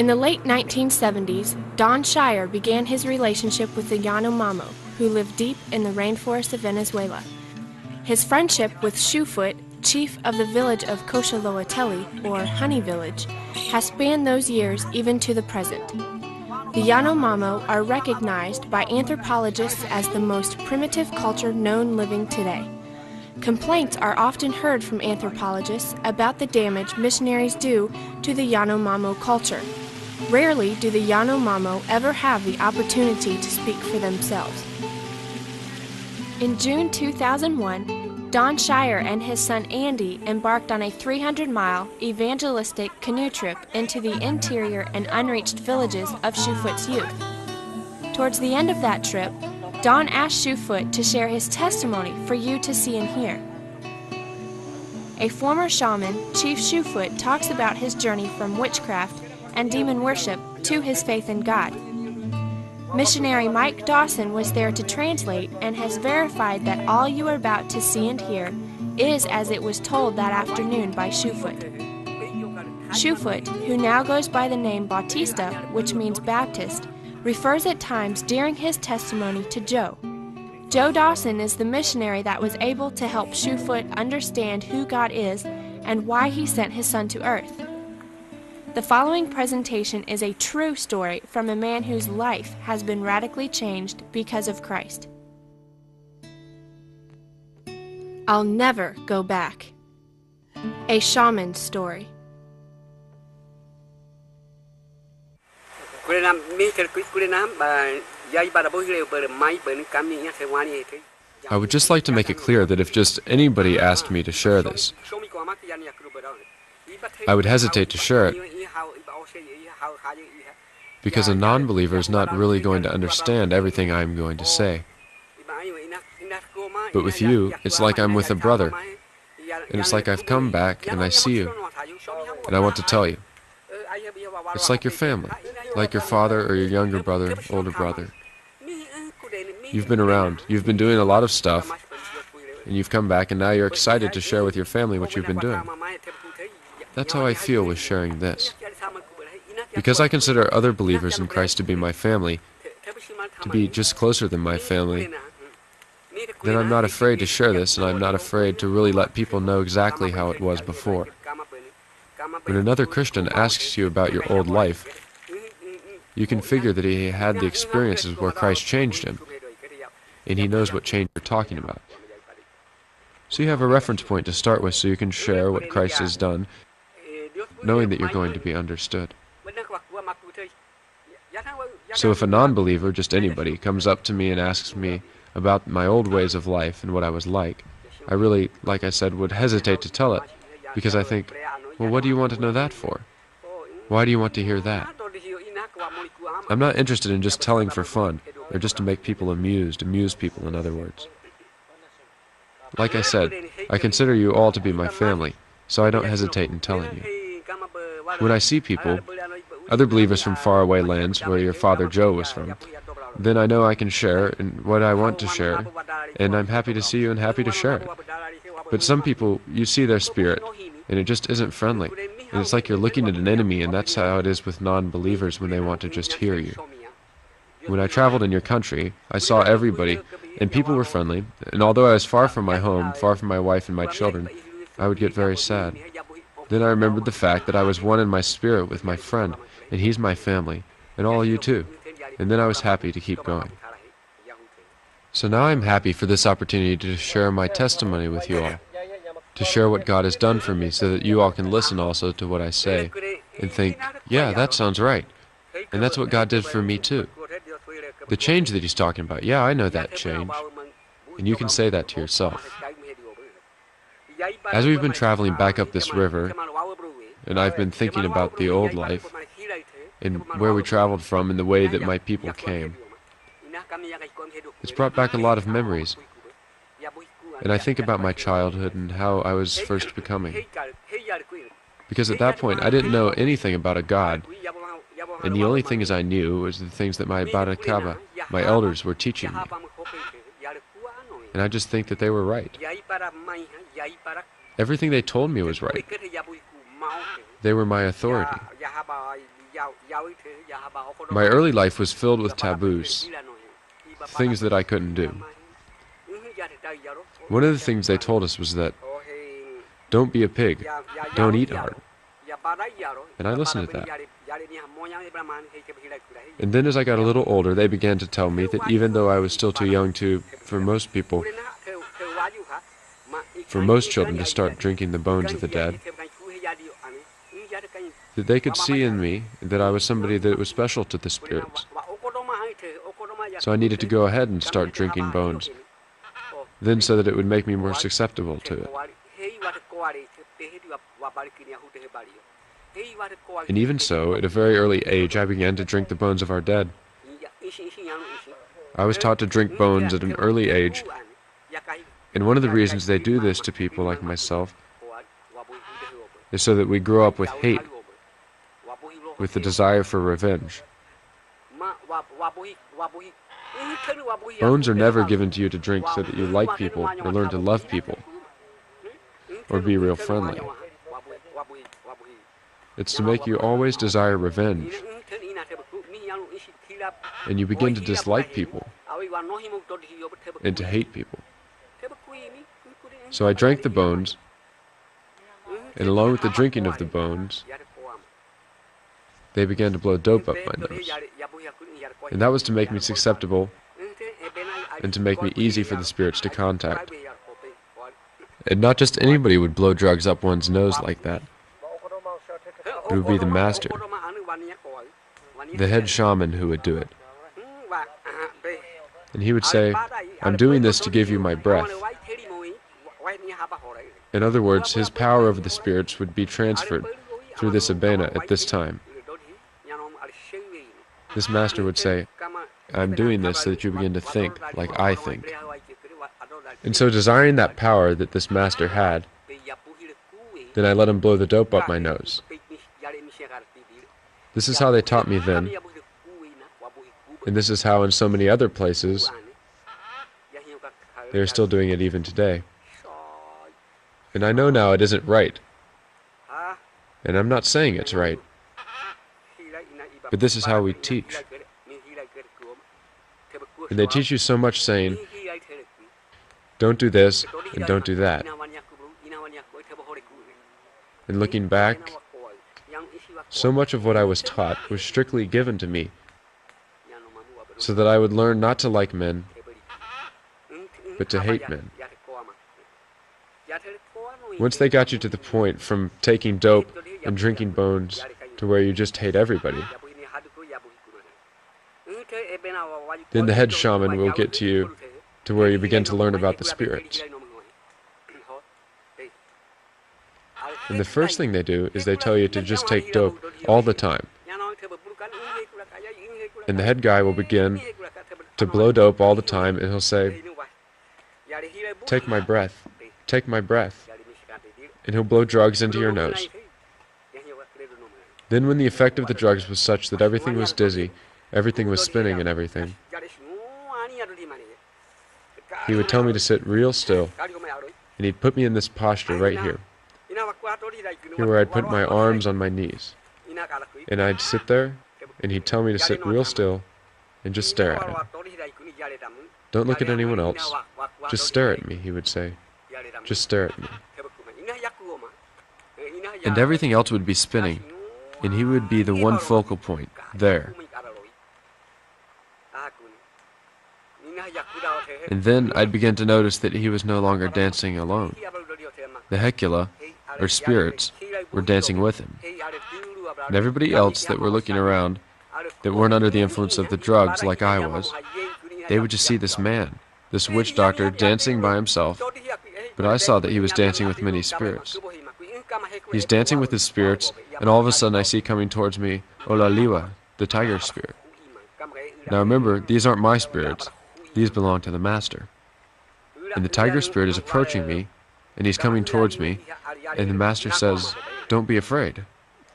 In the late 1970s, Don Shire began his relationship with the Yanomamo, who lived deep in the rainforest of Venezuela. His friendship with Shoefoot, chief of the village of Coshaloateli, or Honey Village, has spanned those years even to the present. The Yanomamo are recognized by anthropologists as the most primitive culture known living today. Complaints are often heard from anthropologists about the damage missionaries do to the Yanomamo culture. Rarely do the Yanomamo ever have the opportunity to speak for themselves. In June 2001, Don Shire and his son Andy embarked on a 300-mile evangelistic canoe trip into the interior and unreached villages of Shoefoot's youth. Towards the end of that trip, Don asked Shoefoot to share his testimony for you to see and hear. A former shaman, Chief Shoefoot, talks about his journey from witchcraft and demon worship to his faith in God. Missionary Mike Dawson was there to translate and has verified that all you are about to see and hear is as it was told that afternoon by Shoefoot. Shoefoot, who now goes by the name Bautista, which means Baptist, refers at times during his testimony to Joe. Joe Dawson is the missionary that was able to help Shoefoot understand who God is and why he sent his son to earth. The following presentation is a true story from a man whose life has been radically changed because of Christ. I'll never go back. A shaman's story. I would just like to make it clear that if just anybody asked me to share this, I would hesitate to share it, because a non-believer is not really going to understand everything I'm going to say. But with you, it's like I'm with a brother, and it's like I've come back and I see you, and I want to tell you. It's like your family, like your father or your younger brother, older brother. You've been around, you've been doing a lot of stuff, and you've come back and now you're excited to share with your family what you've been doing. That's how I feel with sharing this. Because I consider other believers in Christ to be my family, to be just closer than my family, then I'm not afraid to share this, and I'm not afraid to really let people know exactly how it was before. When another Christian asks you about your old life, you can figure that he had the experiences where Christ changed him, and he knows what change you're talking about. So you have a reference point to start with so you can share what Christ has done, knowing that you're going to be understood. So if a non-believer, just anybody, comes up to me and asks me about my old ways of life and what I was like, I really, like I said, would hesitate to tell it, because I think, well, what do you want to know that for? Why do you want to hear that? I'm not interested in just telling for fun, or just to make people amused, amuse people, in other words. Like I said, I consider you all to be my family, so I don't hesitate in telling you. When I see people, other believers from faraway lands where your father Joe was from, then I know I can share in what I want to share, and I'm happy to see you and happy to share it. But some people, you see their spirit, and it just isn't friendly, and it's like you're looking at an enemy, and that's how it is with non-believers when they want to just hear you. When I traveled in your country, I saw everybody, and people were friendly, and although I was far from my home, far from my wife and my children, I would get very sad. Then I remembered the fact that I was one in my spirit with my friend, and he's my family, and all you too. And then I was happy to keep going. So now I'm happy for this opportunity to share my testimony with you all, to share what God has done for me so that you all can listen also to what I say and think, yeah, that sounds right. And that's what God did for me too. The change that he's talking about, yeah, I know that change. And you can say that to yourself. As we've been traveling back up this river, and I've been thinking about the old life, and where we traveled from and the way that my people came, it's brought back a lot of memories. And I think about my childhood and how I was first becoming. Because at that point, I didn't know anything about a God, and the only things I knew was the things that my Barakaba, my elders, were teaching me. And I just think that they were right. Everything they told me was right. They were my authority. My early life was filled with taboos, things that I couldn't do. One of the things they told us was that, don't be a pig, don't eat hard. And I listened to that. And then as I got a little older, they began to tell me that even though I was still too young for most people, for most children to start drinking the bones of the dead, that they could see in me that I was somebody that was special to the spirits. So I needed to go ahead and start drinking bones, then so that it would make me more susceptible to it. And even so, at a very early age, I began to drink the bones of our dead. I was taught to drink bones at an early age, and one of the reasons they do this to people like myself is so that we grow up with hate, with the desire for revenge. Bones are never given to you to drink so that you like people or learn to love people or be real friendly. It's to make you always desire revenge, and you begin to dislike people and to hate people. So I drank the bones, and along with the drinking of the bones, they began to blow dope up my nose. And that was to make me susceptible and to make me easy for the spirits to contact. And not just anybody would blow drugs up one's nose like that. It would be the master, the head shaman, who would do it. And he would say, I'm doing this to give you my breath. In other words, his power over the spirits would be transferred through this abena at this time. This master would say, I'm doing this so that you begin to think like I think. And so desiring that power that this master had, then I let him blow the dope up my nose. This is how they taught me then, and this is how in so many other places they are still doing it even today. And I know now it isn't right, and I'm not saying it's right, but this is how we teach. And they teach you so much saying, don't do this and don't do that. And looking back, so much of what I was taught was strictly given to me so that I would learn not to like men, but to hate men. Once they got you to the point from taking dope and drinking bones to where you just hate everybody, then the head shaman will get to you to where you begin to learn about the spirits. And the first thing they do is they tell you to just take dope all the time. And the head guy will begin to blow dope all the time, and he'll say, take my breath, take my breath. And he'll blow drugs into your nose. Then when the effect of the drugs was such that everything was dizzy, everything was spinning and everything, he would tell me to sit real still, and he'd put me in this posture right here. Here where I'd put my arms on my knees. And I'd sit there, and he'd tell me to sit real still and just stare at him. Don't look at anyone else. Just stare at me, he would say. Just stare at me. And everything else would be spinning, and he would be the one focal point, there. And then I'd begin to notice that he was no longer dancing alone. The Hecula, or spirits, were dancing with him. And everybody else that were looking around, that weren't under the influence of the drugs like I was, they would just see this man, this witch doctor, dancing by himself, but I saw that he was dancing with many spirits. He's dancing with his spirits, and all of a sudden I see coming towards me Olaliwa, the tiger spirit. Now remember, these aren't my spirits, these belong to the master. And the tiger spirit is approaching me, and he's coming towards me, and the master says, don't be afraid,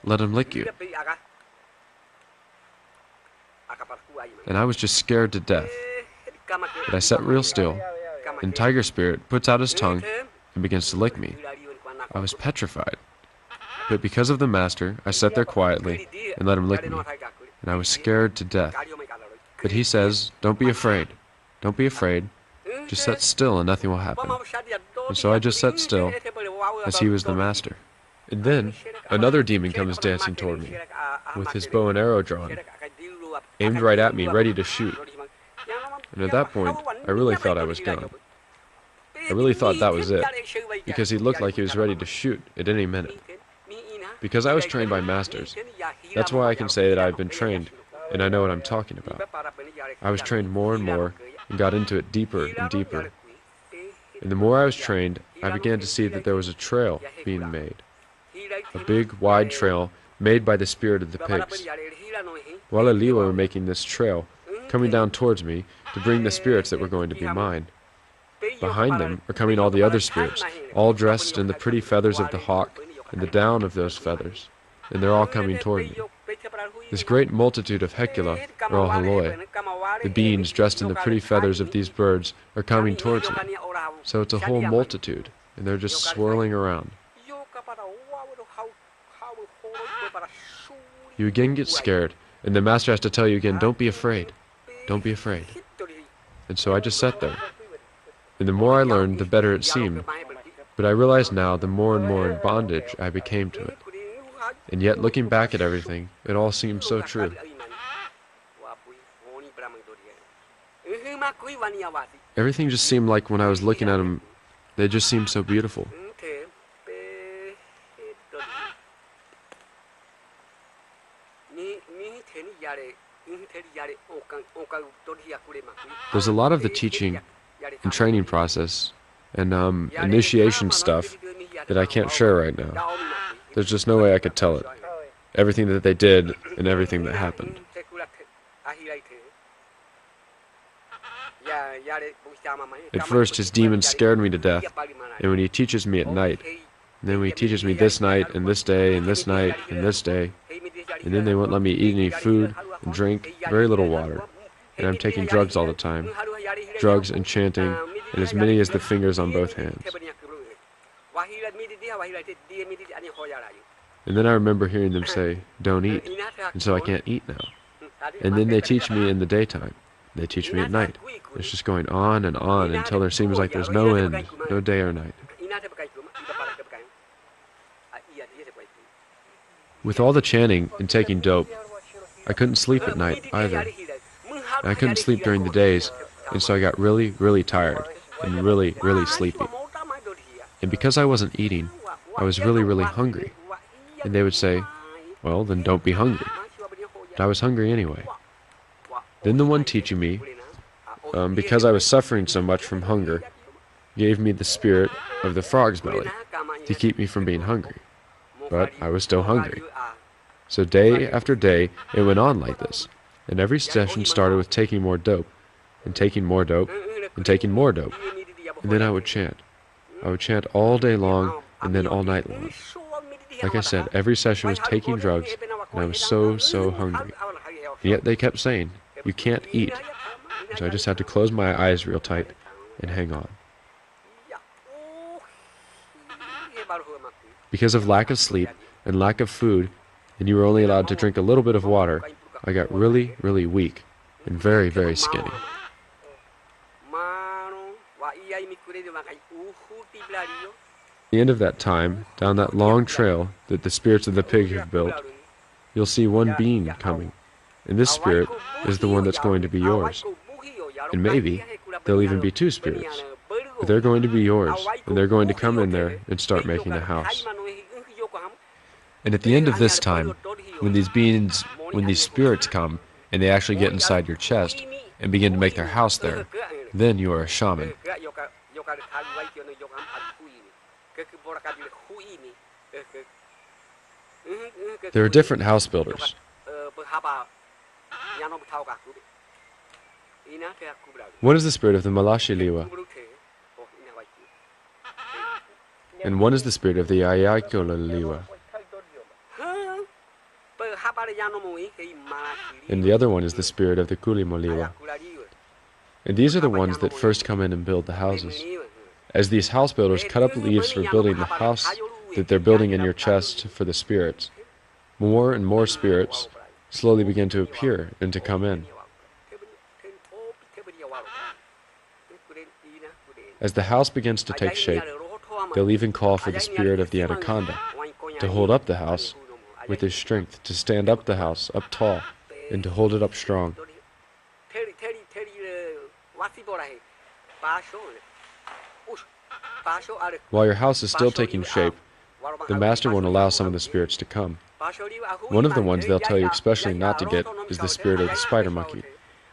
let him lick you. And I was just scared to death. But I sat real still, and tiger spirit puts out his tongue and begins to lick me. I was petrified. But because of the master, I sat there quietly and let him lick me, and I was scared to death. But he says, "Don't be afraid. Don't be afraid. Just sit still and nothing will happen." And so I just sat still, as he was the master. And then another demon comes dancing toward me, with his bow and arrow drawn, aimed right at me, ready to shoot. And at that point, I really thought I was done. I really thought that was it, because he looked like he was ready to shoot at any minute. Because I was trained by masters, that's why I can say that I've been trained, and I know what I'm talking about. I was trained more and more, and got into it deeper and deeper. And the more I was trained, I began to see that there was a trail being made. A big, wide trail made by the spirit of the pigs. While Aliwa were making this trail, coming down towards me to bring the spirits that were going to be mine. Behind them are coming all the other spirits, all dressed in the pretty feathers of the hawk and the down of those feathers, and they're all coming toward me. This great multitude of Hecula, or Haloi, the beings dressed in the pretty feathers of these birds, are coming towards me. So it's a whole multitude, and they're just swirling around. You again get scared, and the master has to tell you again, "Don't be afraid. Don't be afraid." And so I just sat there. And the more I learned, the better it seemed. But I realize now the more and more in bondage I became to it. And yet, looking back at everything, it all seemed so true. Everything just seemed like when I was looking at them, they just seemed so beautiful. There's a lot of the teaching and training process and initiation stuff that I can't share right now. There's just no way I could tell it. Everything that they did and everything that happened. At first, his demons scared me to death, and when he teaches me at night, and then when he teaches me this night, and this day, and this night, and this day, and then they won't let me eat any food and drink, very little water, and I'm taking drugs all the time, drugs and chanting, and as many as the fingers on both hands. And then I remember hearing them say, "Don't eat," and so I can't eat now. And then they teach me in the daytime. They teach me at night. It's just going on and on until there seems like there's no end, no day or night. With all the chanting and taking dope, I couldn't sleep at night either. And I couldn't sleep during the days, and so I got really, really tired and really, really sleepy. And because I wasn't eating, I was really, really hungry. And they would say, "Well, then don't be hungry." But I was hungry anyway. Then the one teaching me, because I was suffering so much from hunger, gave me the spirit of the frog's belly to keep me from being hungry. But I was still hungry. So day after day, it went on like this. And every session started with taking more dope, and taking more dope, and taking more dope. And then I would chant. I would chant all day long, and then all night long. Like I said, every session was taking drugs, and I was so hungry. And yet they kept saying, "You can't eat." So I just had to close my eyes real tight and hang on. Because of lack of sleep and lack of food, and you were only allowed to drink a little bit of water, I got really, really weak and very, very skinny. At the end of that time, down that long trail that the spirits of the pig have built, you'll see one being coming, and this spirit is the one that's going to be yours. And maybe there'll even be two spirits, but they're going to be yours, and they're going to come in there and start making a house. And at the end of this time, when these spirits come, and they actually get inside your chest and begin to make their house there, then you are a shaman. There are different house builders. One is the spirit of the Malashiliwa, and one is the spirit of the Ayakolaliwa, and the other one is the spirit of the Kulimoliwa. And these are the ones that first come in and build the houses. As these house builders cut up leaves for building the house, that they're building in your chest for the spirits, more and more spirits slowly begin to appear and to come in. As the house begins to take shape, they'll even call for the spirit of the anaconda to hold up the house with his strength, to stand up the house up tall, and to hold it up strong. While your house is still taking shape, the master won't allow some of the spirits to come. One of the ones they'll tell you especially not to get is the spirit of the spider monkey,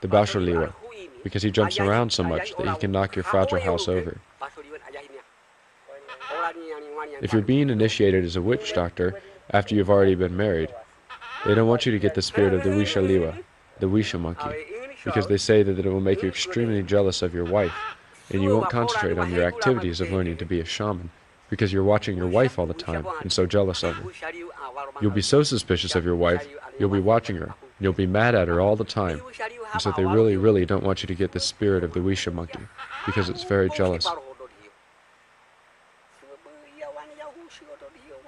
the Basholiwa, because he jumps around so much that he can knock your fragile house over. If you're being initiated as a witch doctor after you've already been married, they don't want you to get the spirit of the Wishaliwa, the Wisha monkey, because they say that it will make you extremely jealous of your wife, and you won't concentrate on your activities of learning to be a shaman, because you're watching your wife all the time and so jealous of her. You'll be so suspicious of your wife, you'll be watching her, and you'll be mad at her all the time, and so they really, really don't want you to get the spirit of the Wisha monkey, because it's very jealous.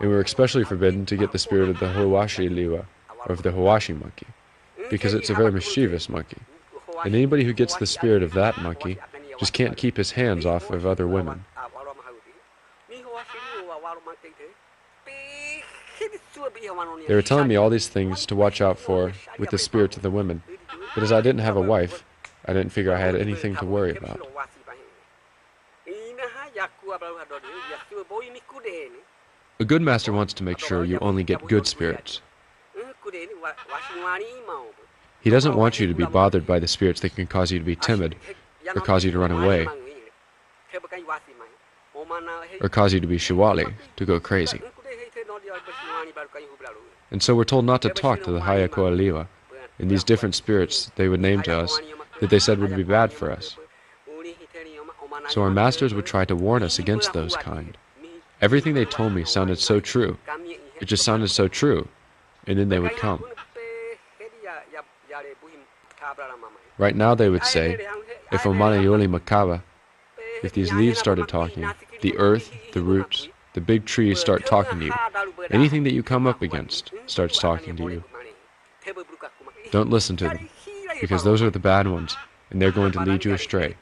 And we're especially forbidden to get the spirit of the Hawashi Liwa, or of the Hawashi monkey, because it's a very mischievous monkey. And anybody who gets the spirit of that monkey just can't keep his hands off of other women. They were telling me all these things to watch out for with the spirits of the women, but as I didn't have a wife, I didn't figure I had anything to worry about. A good master wants to make sure you only get good spirits. He doesn't want you to be bothered by the spirits that can cause you to be timid, or cause you to run away, or cause you to be shiwali, to go crazy. And so we're told not to talk to the Hayakoa Liwa, and these different spirits they would name to us that they said would be bad for us. So our masters would try to warn us against those kind. Everything they told me sounded so true. It just sounded so true. And then they would come. Right now they would say, if Omanayoli Makaba, if these leaves started talking, the earth, the roots, the big trees start talking to you. Anything that you come up against starts talking to you. Don't listen to them, because those are the bad ones, and they're going to lead you astray.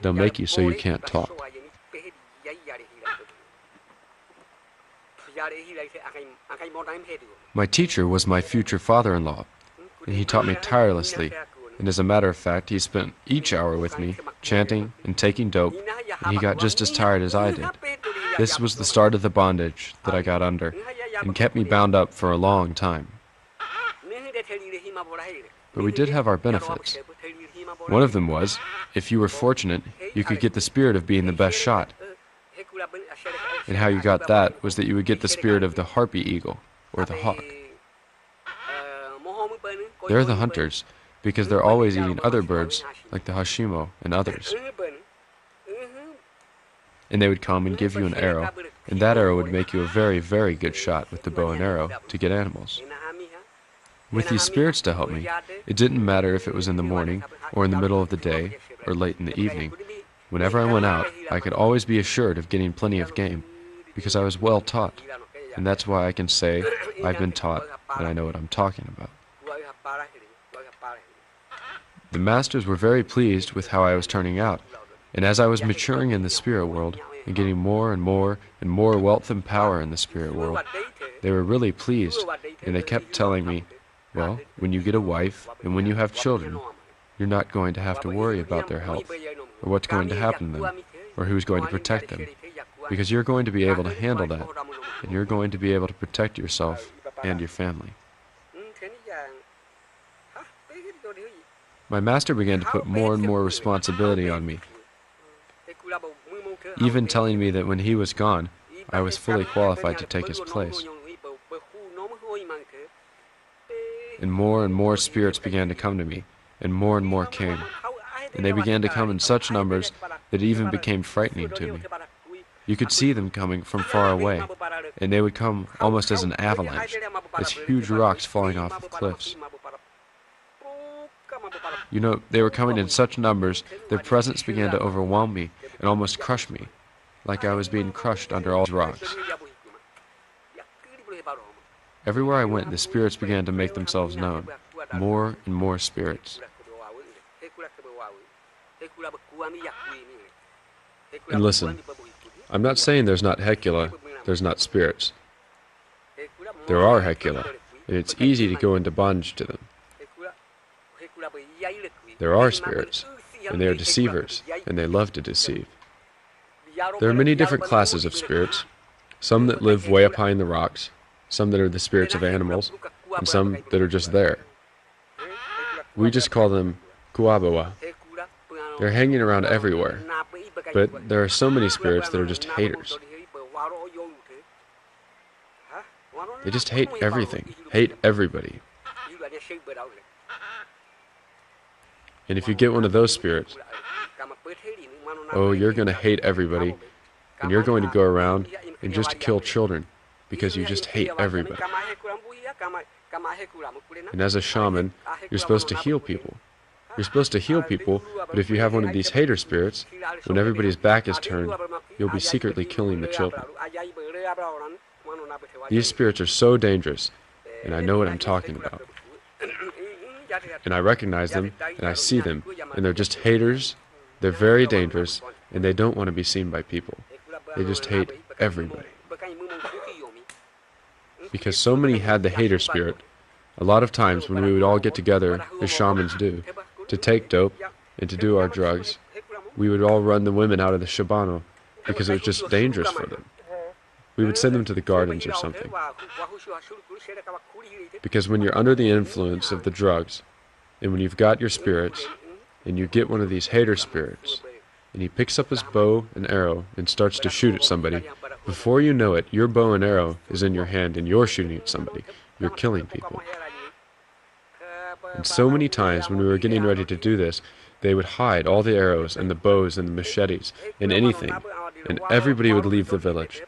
They'll make you so you can't talk. My teacher was my future father-in-law, and he taught me tirelessly, and as a matter of fact, he spent each hour with me, chanting and taking dope, and he got just as tired as I did. This was the start of the bondage that I got under, and kept me bound up for a long time. But we did have our benefits. One of them was, if you were fortunate, you could get the spirit of being the best shot. And how you got that was that you would get the spirit of the harpy eagle, or the hawk. They're the hunters, because they're always eating other birds, like the hashimo and others. And they would come and give you an arrow, and that arrow would make you a very, very good shot with the bow and arrow to get animals. With these spirits to help me, it didn't matter if it was in the morning, or in the middle of the day, or late in the evening. Whenever I went out, I could always be assured of getting plenty of game, because I was well taught, and that's why I can say I've been taught and I know what I'm talking about. The masters were very pleased with how I was turning out, and as I was maturing in the spirit world, and getting more and more and more wealth and power in the spirit world, they were really pleased, and they kept telling me, well, when you get a wife, and when you have children, you're not going to have to worry about their health, or what's going to happen to them, or who's going to protect them, because you're going to be able to handle that, and you're going to be able to protect yourself and your family. My master began to put more and more responsibility on me, even telling me that when he was gone, I was fully qualified to take his place. And more spirits began to come to me, and more came. And they began to come in such numbers that it even became frightening to me. You could see them coming from far away, and they would come almost as an avalanche, as huge rocks falling off of cliffs. You know, they were coming in such numbers, their presence began to overwhelm me and almost crush me, like I was being crushed under all these rocks. Everywhere I went, the spirits began to make themselves known. More and more spirits. And listen, I'm not saying there's not Hecula, there's not spirits. There are Hecula, and it's easy to go into bondage to them. There are spirits, and they are deceivers, and they love to deceive. There are many different classes of spirits, some that live way up high in the rocks, some that are the spirits of animals, and some that are just there. We just call them Kuabawa. They're hanging around everywhere, but there are so many spirits that are just haters. They just hate everything, hate everybody. And if you get one of those spirits, oh, you're going to hate everybody, and you're going to go around and just kill children, because you just hate everybody. And as a shaman, you're supposed to heal people. You're supposed to heal people, but if you have one of these hater spirits, when everybody's back is turned, you'll be secretly killing the children. These spirits are so dangerous, and I know what I'm talking about. And I recognize them, and I see them, and they're just haters, they're very dangerous, and they don't want to be seen by people. They just hate everybody. Because so many had the hater spirit, a lot of times when we would all get together, as shamans do, to take dope and to do our drugs, we would all run the women out of the shabano because it was just dangerous for them. We would send them to the gardens or something. Because when you're under the influence of the drugs, and when you've got your spirits, and you get one of these hater spirits, and he picks up his bow and arrow and starts to shoot at somebody, before you know it, your bow and arrow is in your hand and you're shooting at somebody. You're killing people. And so many times when we were getting ready to do this, they would hide all the arrows and the bows and the machetes and anything, and everybody would leave the village.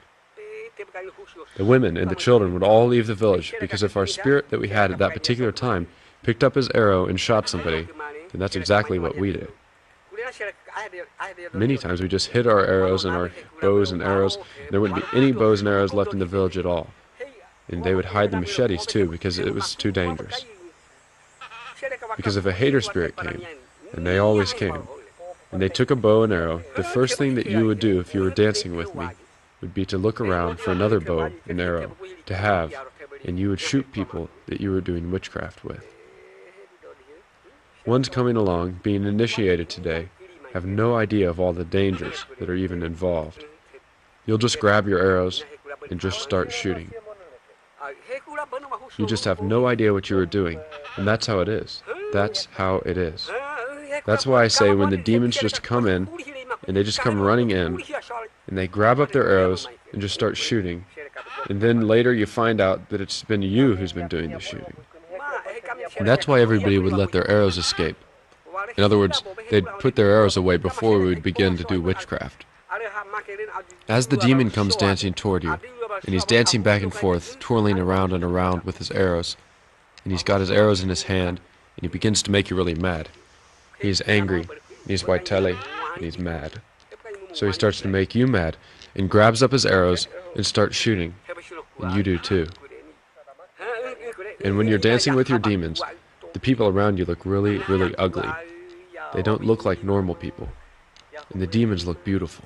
The women and the children would all leave the village, because if our spirit that we had at that particular time picked up his arrow and shot somebody, then that's exactly what we did. Many times we just hid our arrows and our bows and arrows, and there wouldn't be any bows and arrows left in the village at all. And they would hide the machetes too, because it was too dangerous. Because if a hater spirit came, and they always came, and they took a bow and arrow, the first thing that you would do if you were dancing with me would be to look around for another bow and arrow to have, and you would shoot people that you were doing witchcraft with. Ones coming along, being initiated today, have no idea of all the dangers that are even involved. You'll just grab your arrows and just start shooting. You just have no idea what you are doing, and that's how it is. That's how it is. That's why I say when the demons just come in, and they just come running in, and they grab up their arrows and just start shooting, and then later you find out that it's been you who's been doing the shooting. And that's why everybody would let their arrows escape. In other words, they'd put their arrows away before we would begin to do witchcraft. As the demon comes dancing toward you, and he's dancing back and forth, twirling around and around with his arrows, and he's got his arrows in his hand, and he begins to make you really mad. He's angry, and he's white telly, and he's mad. So he starts to make you mad, and grabs up his arrows and starts shooting, and you do too. And when you're dancing with your demons, the people around you look really, really ugly. They don't look like normal people, and the demons look beautiful.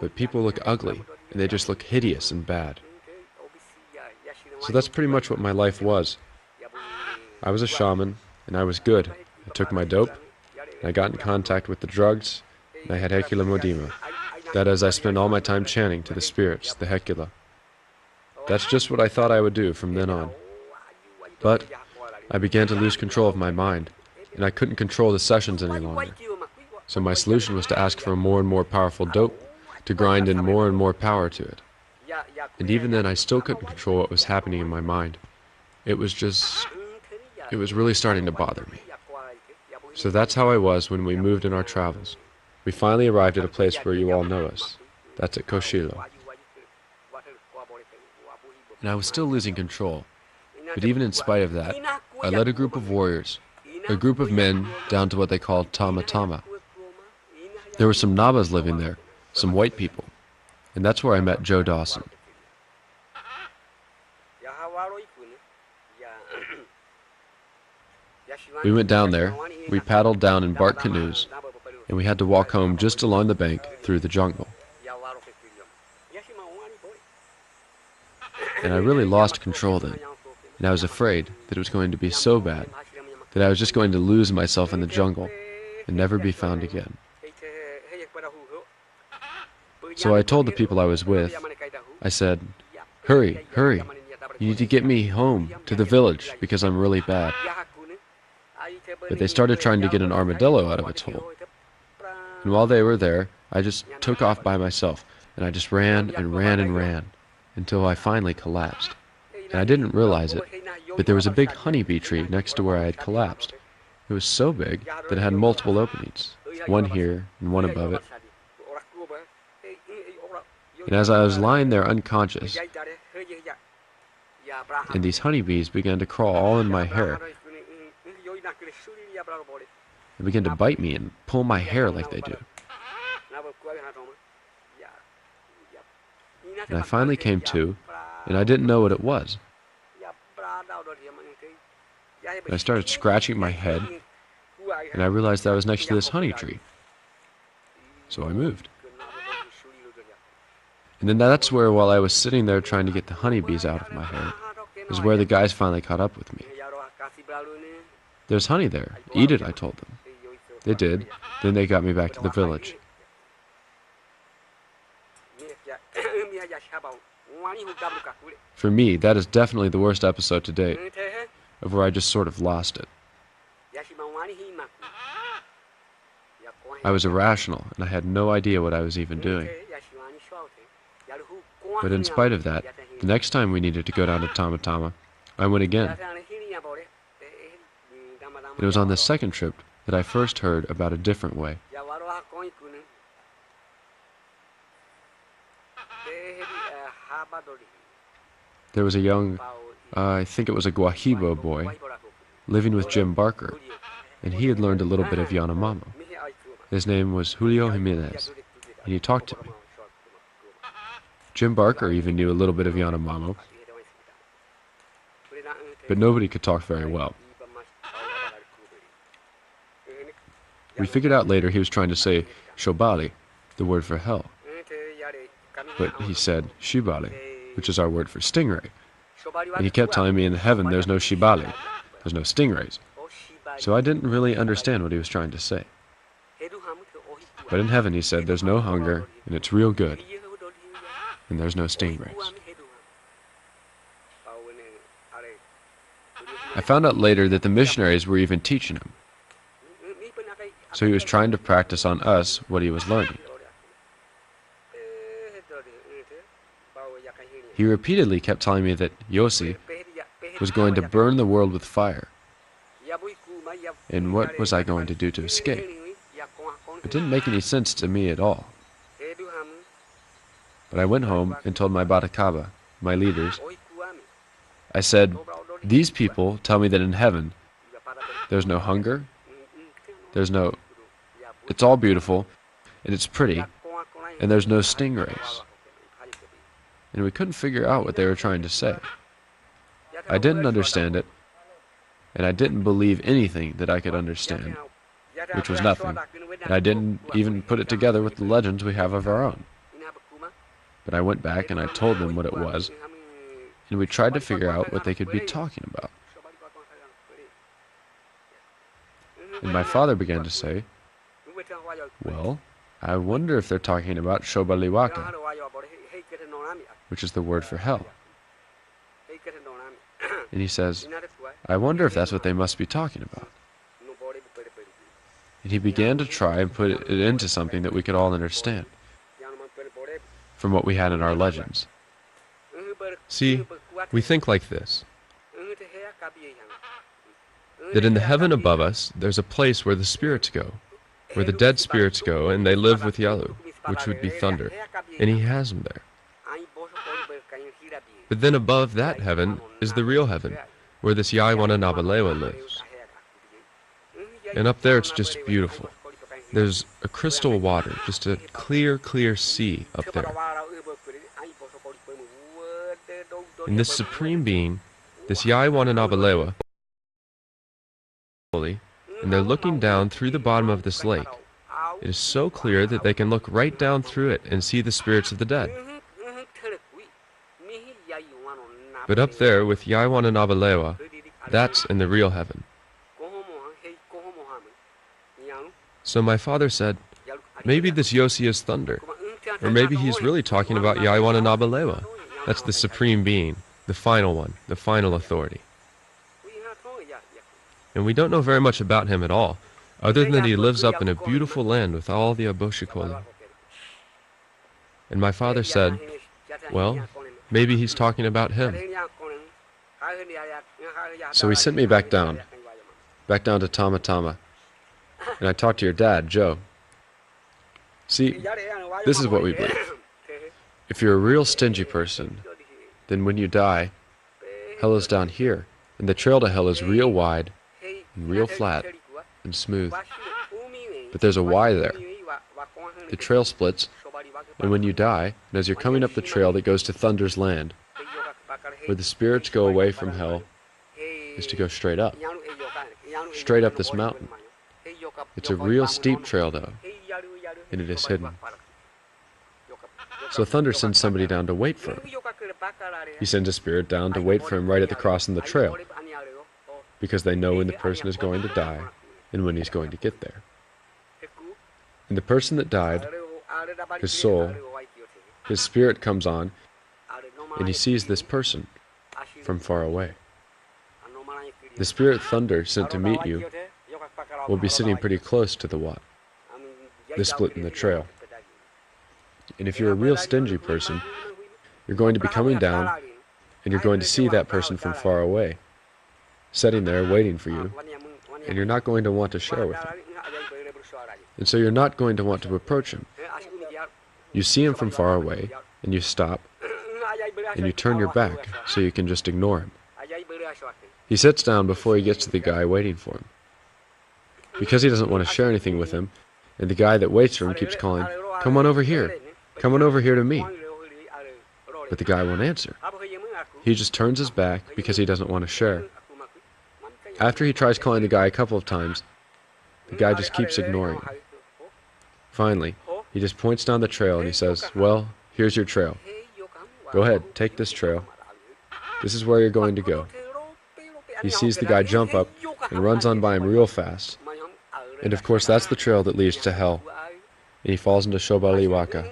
But people look ugly, and they just look hideous and bad. So that's pretty much what my life was. I was a shaman, and I was good. I took my dope, and I got in contact with the drugs, and I had Hecula Modima. That is, I spent all my time chanting to the spirits, the Hecula. That's just what I thought I would do from then on. But I began to lose control of my mind, and I couldn't control the sessions any longer. So my solution was to ask for a more and more powerful dope, to grind in more and more power to it. And even then I still couldn't control what was happening in my mind. It was really starting to bother me. So that's how I was when we moved in our travels. We finally arrived at a place where you all know us. That's at Koshilo. And I was still losing control. But even in spite of that, I led a group of warriors, a group of men down to what they called Tama Tama. There were some Nabas living there, some white people, and that's where I met Joe Dawson. We went down there, we paddled down in bark canoes, and we had to walk home just along the bank through the jungle. And I really lost control then, and I was afraid that it was going to be so bad that I was just going to lose myself in the jungle and never be found again. So I told the people I was with, I said, "Hurry, hurry, you need to get me home to the village because I'm really bad." But they started trying to get an armadillo out of its hole. And while they were there, I just took off by myself, and I just ran and ran and ran until I finally collapsed. And I didn't realize it, but there was a big honeybee tree next to where I had collapsed. It was so big that it had multiple openings, one here and one above it. And as I was lying there unconscious, and these honeybees began to crawl all in my hair, they began to bite me and pull my hair like they do. And I finally came to, and I didn't know what it was. And I started scratching my head, and I realized I was next to this honey tree. So I moved. And then that's where, while I was sitting there trying to get the honeybees out of my hair, is where the guys finally caught up with me. "There's honey there. Eat it," I told them. They did. Then they got me back to the village. For me, that is definitely the worst episode to date, of where I just sort of lost it. I was irrational, and I had no idea what I was even doing. But in spite of that, the next time we needed to go down to Tamatama, I went again. It was on this second trip that I first heard about a different way. There was a young, I think it was a Guahibo boy, living with Jim Barker, and he had learned a little bit of Yanomamo. His name was Julio Jimenez, and he talked to me. Jim Barker even knew a little bit of Yanomamo, but nobody could talk very well. We figured out later he was trying to say Shobali, the word for hell. But he said Shibali, which is our word for stingray. And he kept telling me in heaven there's no Shibali, there's no stingrays. So I didn't really understand what he was trying to say. But in heaven he said there's no hunger, and it's real good, and there's no stingrays. I found out later that the missionaries were even teaching him. So he was trying to practice on us what he was learning. He repeatedly kept telling me that Yossi was going to burn the world with fire. And what was I going to do to escape? It didn't make any sense to me at all. But I went home and told my Batakaba, my leaders, I said, "These people tell me that in heaven there's no hunger, it's all beautiful, and it's pretty, and there's no stingrays." And we couldn't figure out what they were trying to say. I didn't understand it, and I didn't believe anything that I could understand, which was nothing, and I didn't even put it together with the legends we have of our own. But I went back and I told them what it was, and we tried to figure out what they could be talking about. And my father began to say, "Well, I wonder if they're talking about Shobaliwaka, which is the word for hell." And he says, "I wonder if that's what they must be talking about." And he began to try and put it into something that we could all understand from what we had in our legends. See, we think like this, that in the heaven above us, there's a place where the spirits go, where the dead spirits go, and they live with Yalu, which would be thunder, and he has them there. But then above that heaven is the real heaven, where this Yaiwana Nabalewa lives. And up there it's just beautiful. There's a crystal water, just a clear, clear sea up there. And this supreme being, this Yaiwana Nabalewa, holy, and they're looking down through the bottom of this lake. It is so clear that they can look right down through it and see the spirits of the dead. But up there with Yaiwan and Abalewa, that's in the real heaven. So my father said, maybe this Yossi is thunder, or maybe he's really talking about Yaiwan and Abalewa. That's the supreme being, the final one, the final authority. And we don't know very much about him at all, other than that he lives up in a beautiful land with all the Aboshikoli. And my father said, well, maybe he's talking about him. So he sent me back down to Tama Tama, and I talked to your dad, Joe. See, this is what we believe. If you're a real stingy person, then when you die, hell is down here, and the trail to hell is real wide and real flat and smooth. But there's a Y there. The trail splits, and when you die, and as you're coming up the trail that goes to Thunder's land, where the spirits go away from hell, is to go straight up this mountain. It's a real steep trail, though, and it is hidden. So Thunder sends somebody down to wait for him. He sends a spirit down to wait for him right at the crossing of the trail, because they know when the person is going to die and when he's going to get there. And the person that died, his soul, his spirit comes on, and he sees this person from far away. The spirit Thunder sent to meet you will be sitting pretty close to the Wat, the split in the trail. And if you're a real stingy person, you're going to be coming down, and you're going to see that person from far away, sitting there waiting for you, and you're not going to want to share with him. And so you're not going to want to approach him. You see him from far away, and you stop, and you turn your back so you can just ignore him. He sits down before he gets to the guy waiting for him. Because he doesn't want to share anything with him, and the guy that waits for him keeps calling, "Come on over here. Come on over here to me." But the guy won't answer. He just turns his back because he doesn't want to share. After he tries calling the guy a couple of times, the guy just keeps ignoring him. Finally, he just points down the trail and he says, "Well, here's your trail. Go ahead, take this trail. This is where you're going to go." He sees the guy jump up and runs on by him real fast. And of course, that's the trail that leads to hell. And he falls into Shobaliwaka,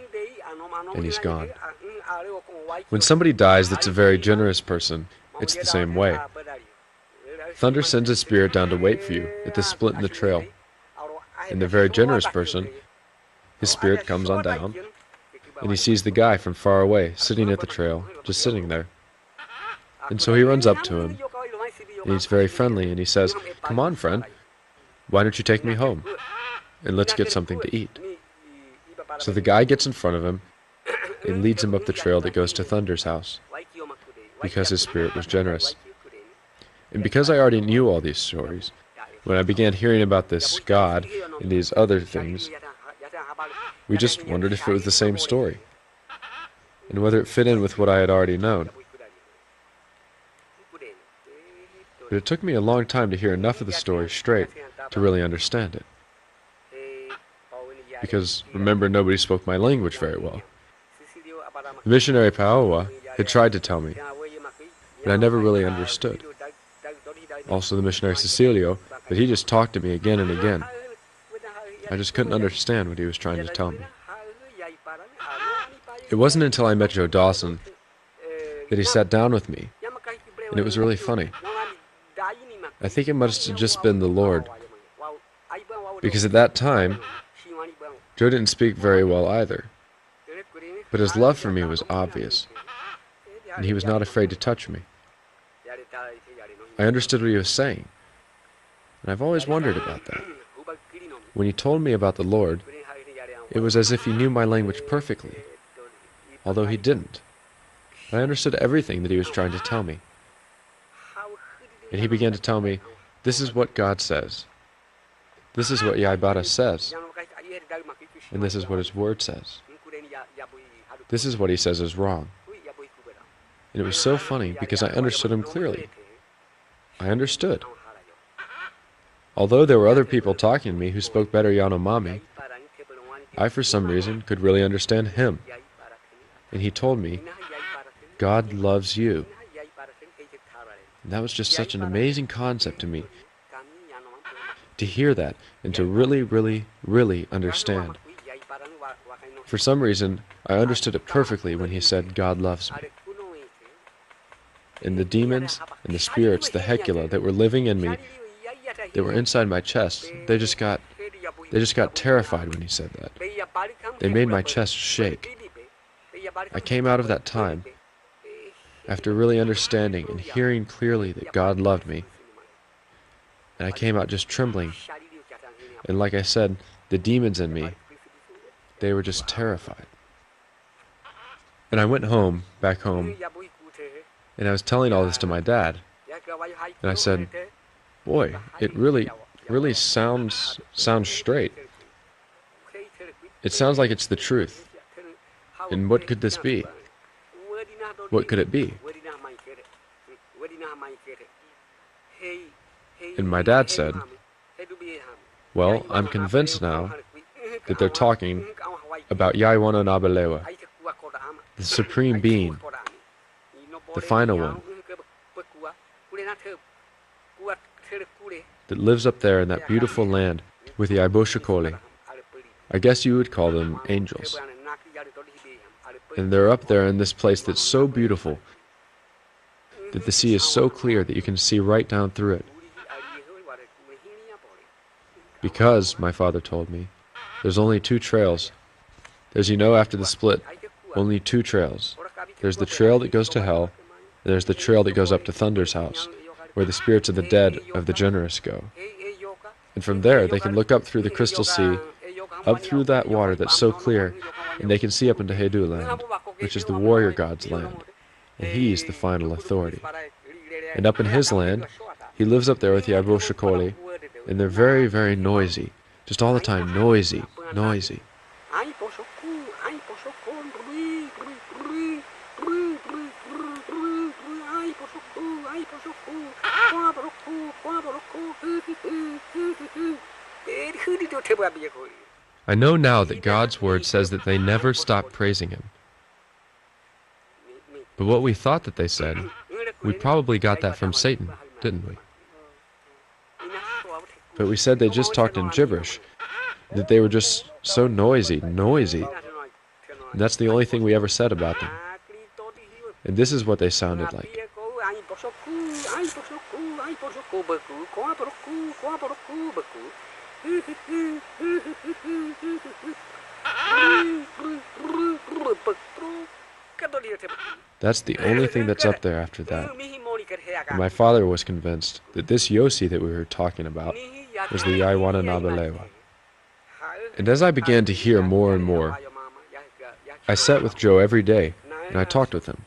and he's gone. When somebody dies that's a very generous person, it's the same way. Thunder sends his spirit down to wait for you at this split in the trail. And the very generous person, his spirit comes on down, and he sees the guy from far away, sitting at the trail, just sitting there. And so he runs up to him, and he's very friendly, and he says, "Come on, friend, why don't you take me home, and let's get something to eat." So the guy gets in front of him, and leads him up the trail that goes to Thunder's house, because his spirit was generous. And because I already knew all these stories, when I began hearing about this God and these other things, we just wondered if it was the same story, and whether it fit in with what I had already known. But it took me a long time to hear enough of the story straight to really understand it. Because, remember, nobody spoke my language very well. The missionary Paoa had tried to tell me, but I never really understood. Also the missionary Cecilio, but he just talked to me again and again. I just couldn't understand what he was trying to tell me. It wasn't until I met Joe Dawson that he sat down with me, and it was really funny. I think it must have just been the Lord, because at that time, Joe didn't speak very well either, but his love for me was obvious, and he was not afraid to touch me. I understood what he was saying, and I've always wondered about that. When he told me about the Lord, it was as if he knew my language perfectly, although he didn't. I understood everything that he was trying to tell me. And he began to tell me, this is what God says. This is what Yaibara says. And this is what his word says. This is what he says is wrong. And it was so funny because I understood him clearly. I understood. Although there were other people talking to me who spoke better Yanomami, I for some reason could really understand him. And he told me, God loves you. And that was just such an amazing concept to me, to hear that and to really, really, really understand. For some reason, I understood it perfectly when he said, God loves me. And the demons and the spirits, the Hecula, that were living in me, that were inside my chest, they just got terrified when he said that. They made my chest shake. I came out of that time after really understanding and hearing clearly that God loved me. And I came out just trembling. And like I said, the demons in me, they were just terrified. And I went home, back home, and I was telling all this to my dad. And I said, boy, it really sounds straight. It sounds like it's the truth. And what could this be? What could it be? And my dad said, well, I'm convinced now that they're talking about Yaiwana Nabalewa, the Supreme Being, the final one, that lives up there in that beautiful land with the Iboshikoli. I guess you would call them angels. And they're up there in this place that's so beautiful, that the sea is so clear that you can see right down through it. Because, my father told me, there's only two trails. There's, after the split, only two trails. There's the trail that goes to hell, and there's the trail that goes up to Thunder's house, where the spirits of the dead of the generous go. And from there, they can look up through the crystal sea, up through that water that's so clear, and they can see up into Hedu land, which is the warrior god's land, and he's the final authority. And up in his land, he lives up there with the Iboshikoli, and they're very, very noisy, just all the time noisy, noisy. I know now that God's word says that they never stop praising him. But what we thought that they said, we probably got that from Satan, didn't we? But we said they just talked in gibberish, that they were just so noisy, noisy. And that's the only thing we ever said about them. And this is what they sounded like. That's the only thing that's up there after that. And my father was convinced that this Yosi that we were talking about was the Yaiwana Nabalewa. And as I began to hear more and more, I sat with Joe every day, and I talked with him.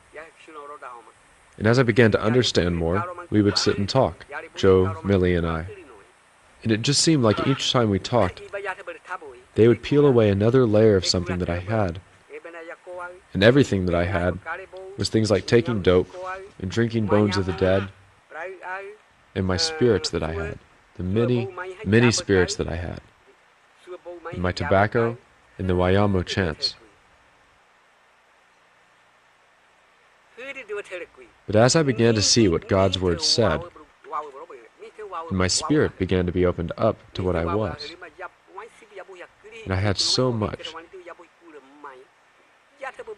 And as I began to understand more, we would sit and talk, Joe, Millie, and I. And it just seemed like each time we talked, they would peel away another layer of something that I had. And everything that I had was things like taking dope and drinking bones of the dead, and my spirits that I had, the many, many spirits that I had, and my tobacco and the Wayamo chants. But as I began to see what God's word said, and my spirit began to be opened up to what I was, and I had so much.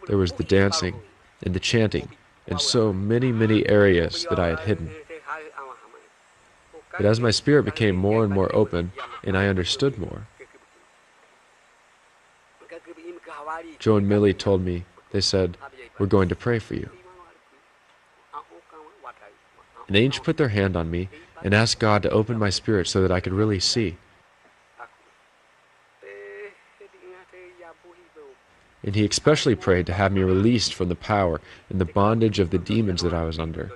There was the dancing and the chanting and so many, many areas that I had hidden. But as my spirit became more and more open and I understood more, Joe and Millie told me, they said, we're going to pray for you. And they each put their hand on me and asked God to open my spirit so that I could really see. And he especially prayed to have me released from the power and the bondage of the demons that I was under.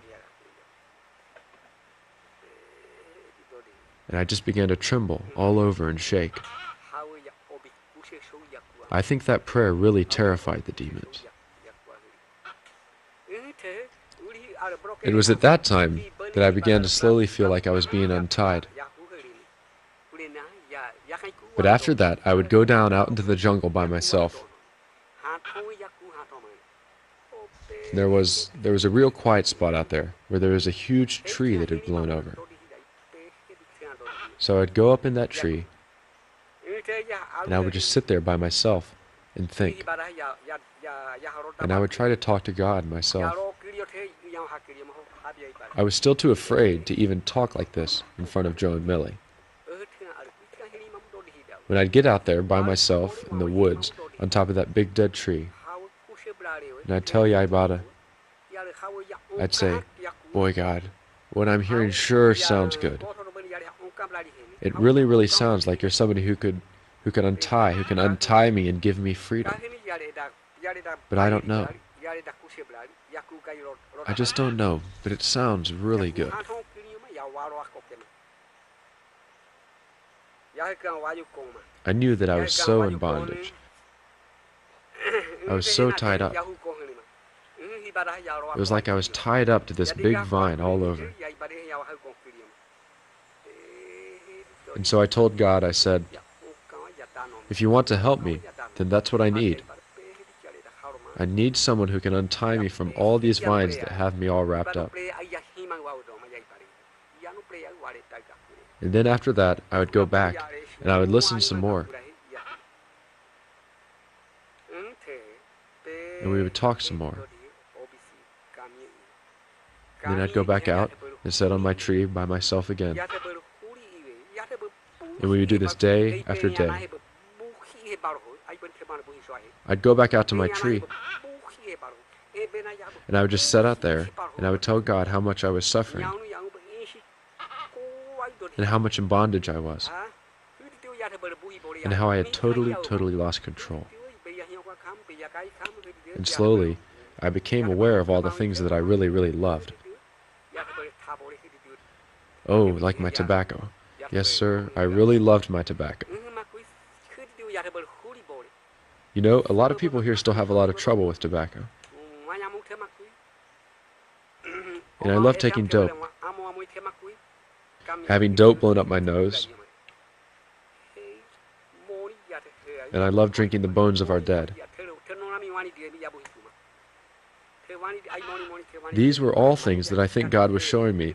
And I just began to tremble all over and shake. I think that prayer really terrified the demons. It was at that time that I began to slowly feel like I was being untied. But after that, I would go down out into the jungle by myself. There was a real quiet spot out there where there was a huge tree that had blown over. So I'd go up in that tree and I would just sit there by myself and think. And I would try to talk to God myself. I was still too afraid to even talk like this in front of Joe and Millie. When I'd get out there by myself in the woods on top of that big dead tree, and I'd tell Yaibada, I'd say, "Boy, God, what I'm hearing sure sounds good. It really, really sounds like you're somebody who can untie me and give me freedom. But I don't know. I just don't know, but it sounds really good." I knew that I was so in bondage. I was so tied up. It was like I was tied up to this big vine all over. And so I told God, I said, "If you want to help me, then that's what I need. I need someone who can untie me from all these vines that have me all wrapped up." And then after that, I would go back and I would listen some more. And we would talk some more. And then I'd go back out and sit on my tree by myself again. And we would do this day after day. I'd go back out to my tree, and I would just sit out there, and I would tell God how much I was suffering, and how much in bondage I was, and how I had totally lost control. And slowly, I became aware of all the things that I really loved. Oh, like my tobacco. Yes, sir, I really loved my tobacco. You know, a lot of people here still have a lot of trouble with tobacco. And I love taking dope. Having dope blown up my nose. And I love drinking the bones of our dead. These were all things that I think God was showing me,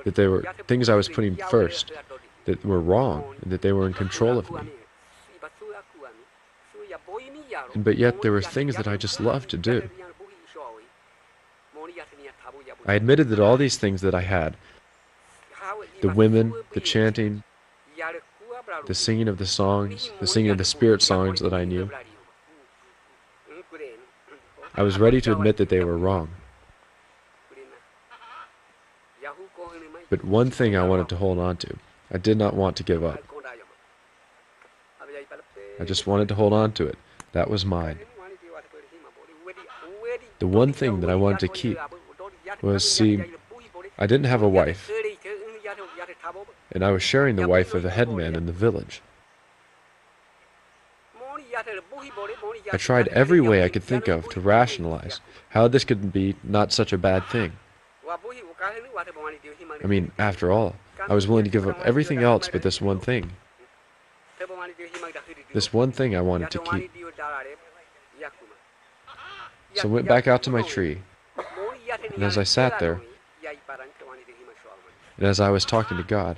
that they were things I was putting first, that were wrong, and that they were in control of me. But yet there were things that I just loved to do. I admitted that all these things that I had, the women, the chanting, the singing of the songs, the singing of the spirit songs that I knew, I was ready to admit that they were wrong. But one thing I wanted to hold on to. I did not want to give up. I just wanted to hold on to it. That was mine. The one thing that I wanted to keep was, see, I didn't have a wife, and I was sharing the wife of a headman in the village. I tried every way I could think of to rationalize how this could be not such a bad thing. I mean, after all, I was willing to give up everything else but this one thing. This one thing I wanted to keep. So I went back out to my tree, and as I sat there, and as I was talking to God,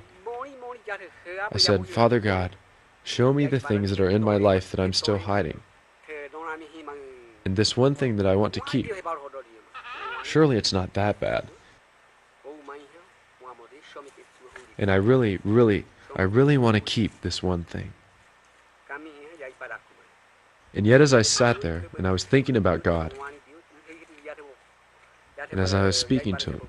I said, "Father God, show me the things that are in my life that I'm still hiding. And this one thing that I want to keep, surely it's not that bad. And I really want to keep this one thing." And yet as I sat there and I was thinking about God, and as I was speaking to Him,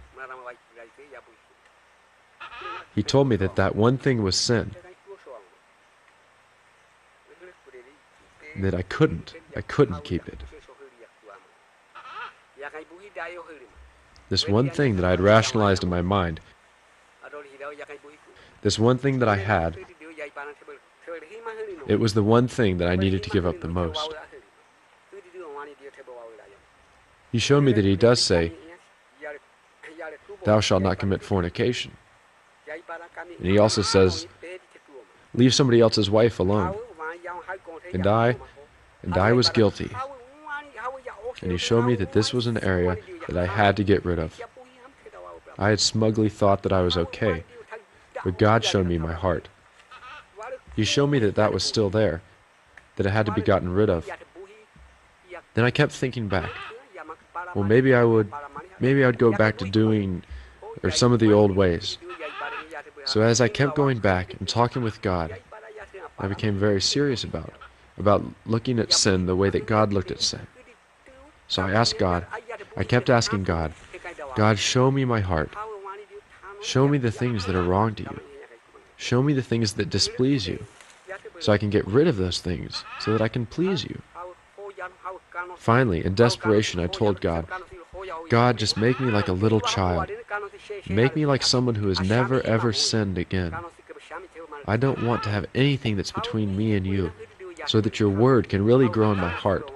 He told me that that one thing was sin. And that I couldn't keep it. This one thing that I had rationalized in my mind, this one thing that I had, it was the one thing that I needed to give up the most. He showed me that He does say, "Thou shalt not commit fornication." And he also says, leave somebody else's wife alone. And I was guilty. And he showed me that this was an area that I had to get rid of. I had smugly thought that I was okay, but God showed me my heart. He showed me that that was still there, that it had to be gotten rid of. Then I kept thinking back. Well, maybe I'd go back to doing or some of the old ways. So as I kept going back and talking with God, I became very serious about looking at sin the way that God looked at sin. So I kept asking God, God, show me my heart. Show me the things that are wrong to you. Show me the things that displease you, so I can get rid of those things, so that I can please you. Finally, in desperation, I told God, God, just make me like a little child. Make me like someone who has never ever sinned again. I don't want to have anything that's between me and you, so that your word can really grow in my heart.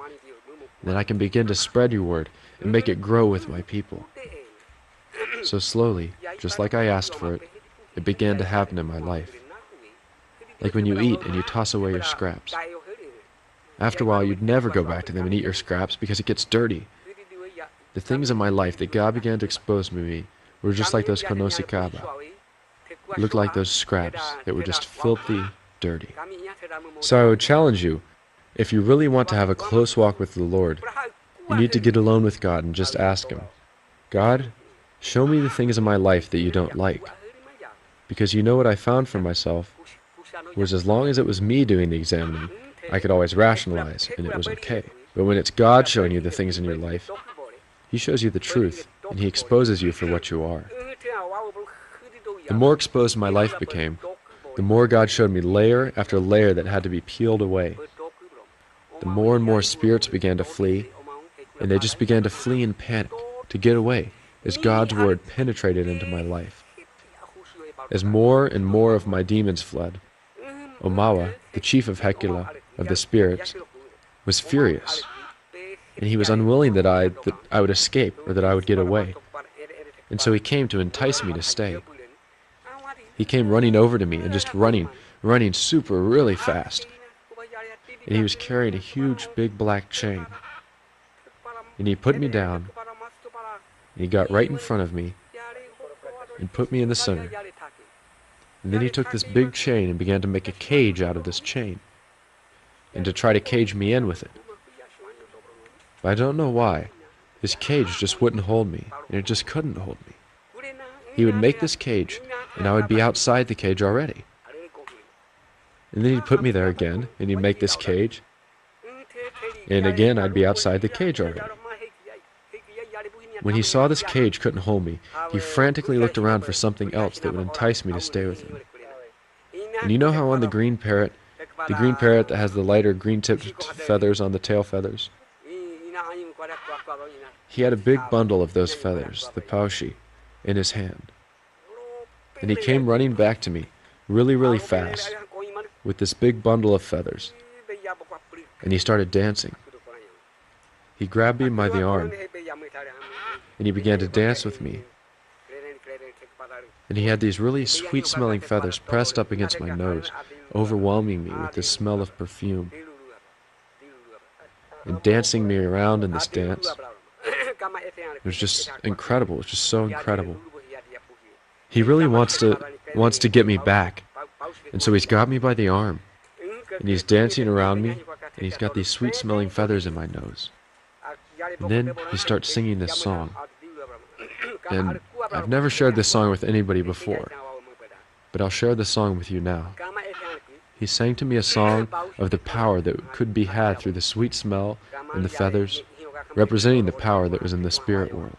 Then I can begin to spread your word and make it grow with my people. So slowly, just like I asked for it, it began to happen in my life. Like when you eat and you toss away your scraps. After a while, you'd never go back to them and eat your scraps because it gets dirty. The things in my life that God began to expose me were just like those konosikaba. Looked like those scraps that were just filthy, dirty. So I would challenge you, if you really want to have a close walk with the Lord, you need to get alone with God and just ask Him, God, show me the things in my life that you don't like. Because you know what I found for myself was as long as it was me doing the examining, I could always rationalize, and it was okay. But when it's God showing you the things in your life, He shows you the truth, and He exposes you for what you are. The more exposed my life became, the more God showed me layer after layer that had to be peeled away. The more and more spirits began to flee, and they just began to flee in panic, to get away, as God's word penetrated into my life. As more and more of my demons fled, Omawa, the chief of Hekila, of the spirits, was furious, and he was unwilling that I would escape or that I would get away. And so he came to entice me to stay. He came running over to me and just running super really fast. And he was carrying a huge big black chain. And he put me down, and he got right in front of me and put me in the center. And then he took this big chain and began to make a cage out of this chain, and to try to cage me in with it. But I don't know why. This cage just wouldn't hold me, and it just couldn't hold me. He would make this cage, and I would be outside the cage already. And then he'd put me there again, and he'd make this cage, and again I'd be outside the cage already. When he saw this cage couldn't hold me, he frantically looked around for something else that would entice me to stay with him. And you know how on the green parrot that has the lighter green-tipped feathers on the tail feathers? He had a big bundle of those feathers, the paushi, in his hand. And he came running back to me, really, really fast, with this big bundle of feathers. And he started dancing. He grabbed me by the arm, and he began to dance with me. And he had these really sweet-smelling feathers pressed up against my nose, overwhelming me with this smell of perfume, and dancing me around in this dance. It was just incredible. It was just so incredible. He really wants to get me back, and so he's got me by the arm, and he's dancing around me, and he's got these sweet-smelling feathers in my nose. And then he starts singing this song. And I've never shared this song with anybody before, but I'll share this song with you now. He sang to me a song of the power that could be had through the sweet smell and the feathers, representing the power that was in the spirit world.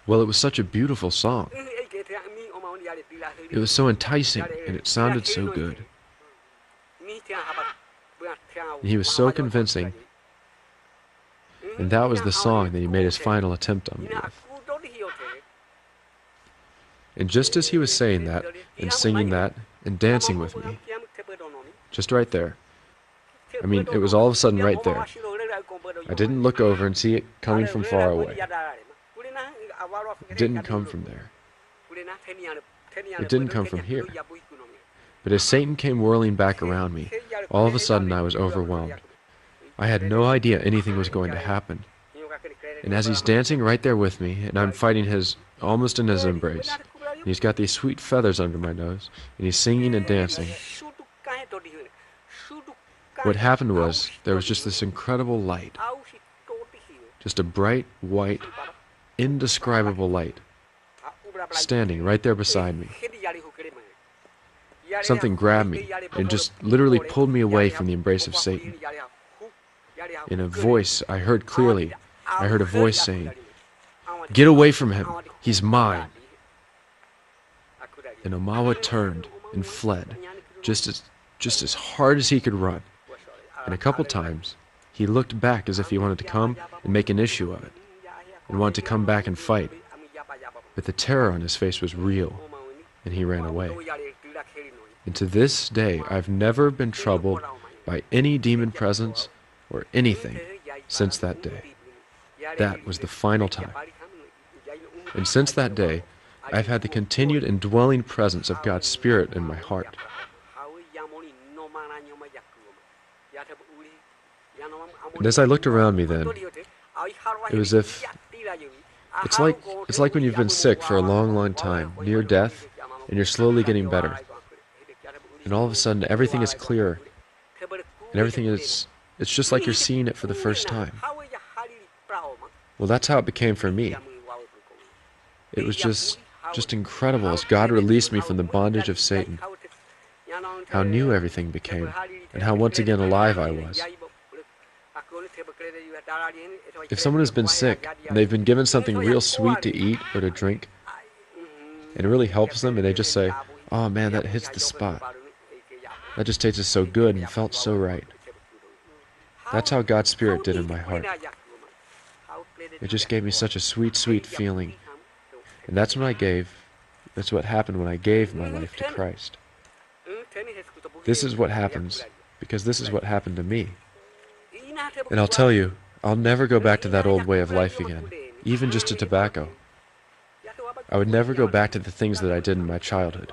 Well, it was such a beautiful song. It was so enticing, and it sounded so good. And he was so convincing. And that was the song that he made his final attempt on me with. And just as he was saying that, and singing that, and dancing with me, just right there, I mean, it was all of a sudden right there. I didn't look over and see it coming from far away. It didn't come from there. It didn't come from here. But as Satan came whirling back around me, all of a sudden I was overwhelmed. I had no idea anything was going to happen. And as he's dancing right there with me, and I'm fighting almost in his embrace, and he's got these sweet feathers under my nose, and he's singing and dancing, what happened was, there was just this incredible light. Just a bright, white, indescribable light, standing right there beside me. Something grabbed me and just literally pulled me away from the embrace of Satan. In a voice I heard clearly, I heard a voice saying, "Get away from him, he's mine." And Omawa turned and fled, just as hard as he could run. And a couple times, he looked back as if he wanted to come and make an issue of it, and wanted to come back and fight. But the terror on his face was real, and he ran away. And to this day, I've never been troubled by any demon presence or anything since that day. That was the final time. And since that day, I've had the continued indwelling presence of God's Spirit in my heart. And as I looked around me then, it was as if it's like when you've been sick for a long, long time, near death, and you're slowly getting better. And all of a sudden, everything is clearer, and everything is, it's just like you're seeing it for the first time. Well, that's how it became for me. It was just incredible as God released me from the bondage of Satan. How new everything became, and how once again alive I was. If someone has been sick, and they've been given something real sweet to eat or to drink, and it really helps them, and they just say, "Oh man, that hits the spot. That just tasted so good and felt so right." That's how God's Spirit did in my heart. It just gave me such a sweet, sweet feeling. And that's what happened when I gave my life to Christ. This is what happens, because this is what happened to me. And I'll tell you, I'll never go back to that old way of life again, even just to tobacco. I would never go back to the things that I did in my childhood.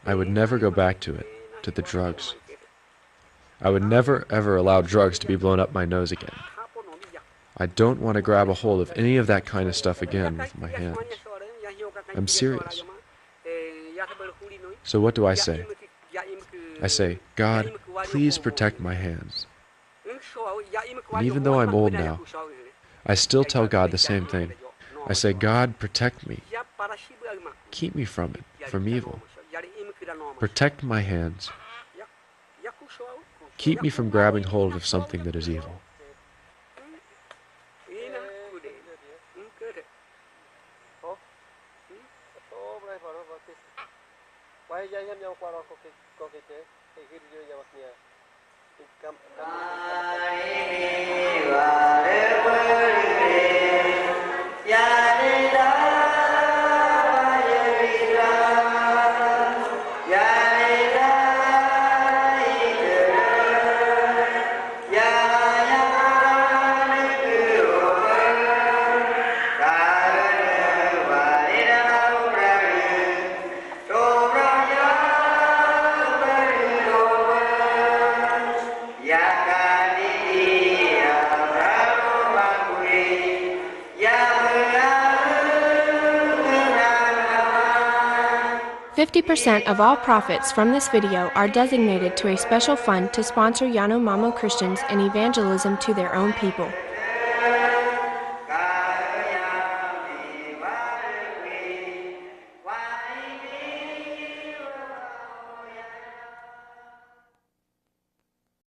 I would never go back to it, to the drugs. I would never, ever allow drugs to be blown up my nose again. I don't want to grab a hold of any of that kind of stuff again with my hands. I'm serious. So what do I say? I say, "God, please protect my hands." And even though I'm old now, I still tell God the same thing. I say, "God, protect me. Keep me from it, from evil. Protect my hands. Keep me from grabbing hold of something that is evil." Yeah. 50% of all profits from this video are designated to a special fund to sponsor Yanomamo Christians in evangelism to their own people.